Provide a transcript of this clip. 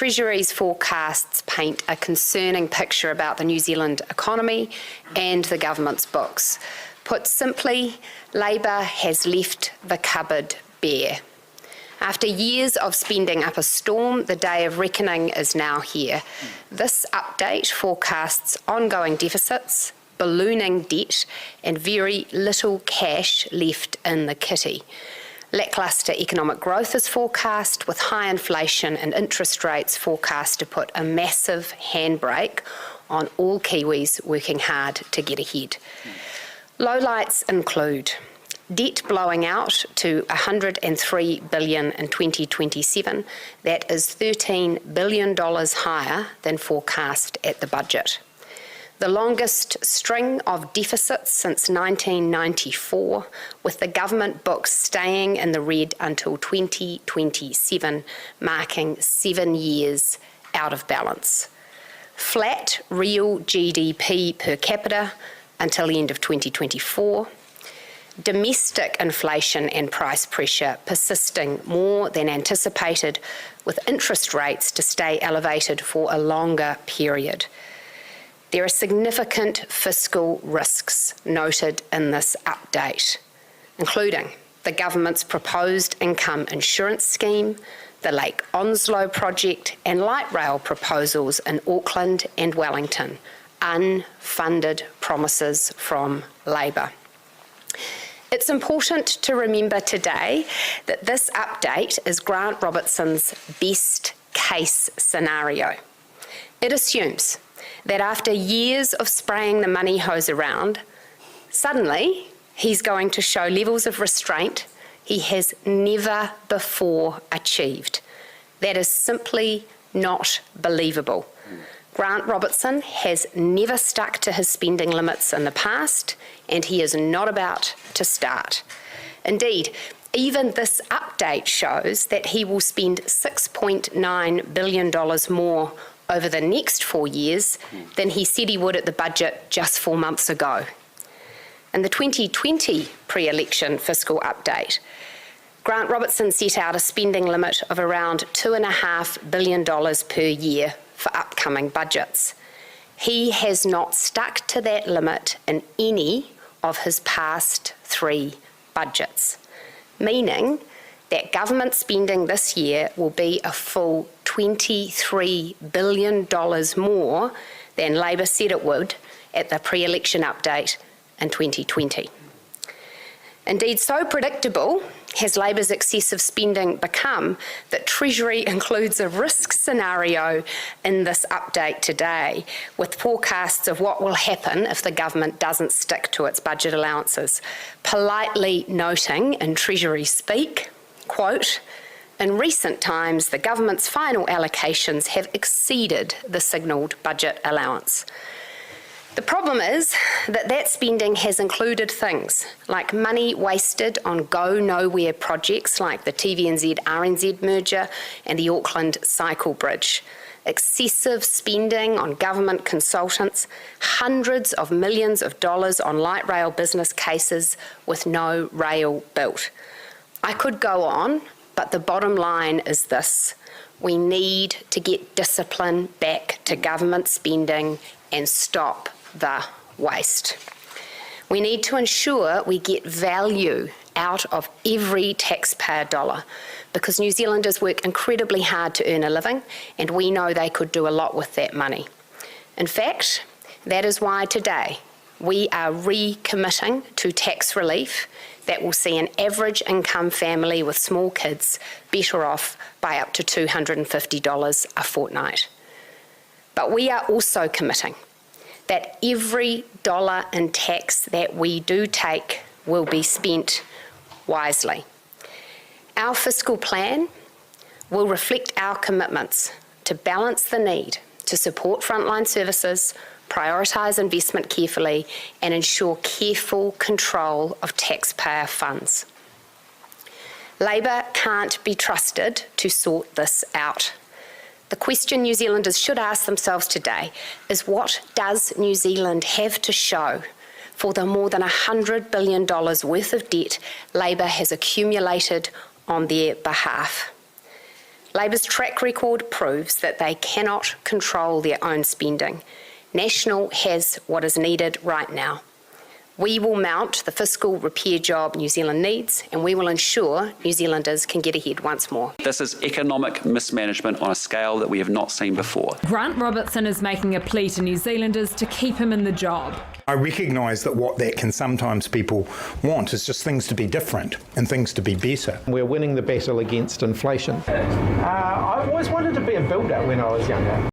Treasury's forecasts paint a concerning picture about the New Zealand economy and the government's books. Put simply, Labour has left the cupboard bare. After years of spending up a storm, the day of reckoning is now here. This update forecasts ongoing deficits, ballooning debt, and very little cash left in the kitty. Lacklustre economic growth is forecast, with high inflation and interest rates forecast to put a massive handbrake on all Kiwis working hard to get ahead. Lowlights include debt blowing out to $103 billion in 2027. That is $13 billion higher than forecast at the budget. The longest string of deficits since 1994, with the government books staying in the red until 2027, marking 7 years out of balance. Flat real GDP per capita until the end of 2024. Domestic inflation and price pressure persisting more than anticipated, with interest rates to stay elevated for a longer period. There are significant fiscal risks noted in this update, including the government's proposed income insurance scheme, the Lake Onslow project, and light rail proposals in Auckland and Wellington, unfunded promises from Labour. It's important to remember today that this update is Grant Robertson's best case scenario. It assumes that after years of spraying the money hose around, suddenly he's going to show levels of restraint he has never before achieved. That is simply not believable. Grant Robertson has never stuck to his spending limits in the past, and he is not about to start. Indeed, even this update shows that he will spend $6.9 billion more over the next 4 years than he said he would at the budget just 4 months ago. In the 2020 pre-election fiscal update, Grant Robertson set out a spending limit of around $2.5 billion per year for upcoming budgets. He has not stuck to that limit in any of his past 3 budgets, meaning that government spending this year will be a full $23 billion more than Labour said it would at the pre-election update in 2020. Indeed, so predictable has Labour's excessive spending become that Treasury includes a risk scenario in this update today, with forecasts of what will happen if the government doesn't stick to its budget allowances, politely noting in Treasury speak, quote, "In recent times, the government's final allocations have exceeded the signalled budget allowance." The problem is that that spending has included things like money wasted on go-nowhere projects like the TVNZ-RNZ merger and the Auckland Cycle Bridge, excessive spending on government consultants, hundreds of millions of dollars on light rail business cases with no rail built. I could go on, but the bottom line is this: we need to get discipline back to government spending and stop the waste. We need to ensure we get value out of every taxpayer dollar, because New Zealanders work incredibly hard to earn a living, and we know they could do a lot with that money. In fact, that is why today we are recommitting to tax relief that will see an average income family with small kids better off by up to $250 a fortnight. But we are also committing that every dollar in tax that we do take will be spent wisely. Our fiscal plan will reflect our commitments to balance the need to support frontline services, prioritise investment carefully, and ensure careful control of taxpayer funds. Labour can't be trusted to sort this out. The question New Zealanders should ask themselves today is, what does New Zealand have to show for the more than $100 billion worth of debt Labour has accumulated on their behalf? Labor's track record proves that they cannot control their own spending. National has what is needed right now. We will mount the fiscal repair job New Zealand needs, and we will ensure New Zealanders can get ahead once more. This is economic mismanagement on a scale that we have not seen before. Grant Robertson is making a plea to New Zealanders to keep him in the job. I recognise that what that can sometimes people want is just things to be different and things to be better. We're winning the battle against inflation. I always wanted to be a builder when I was younger.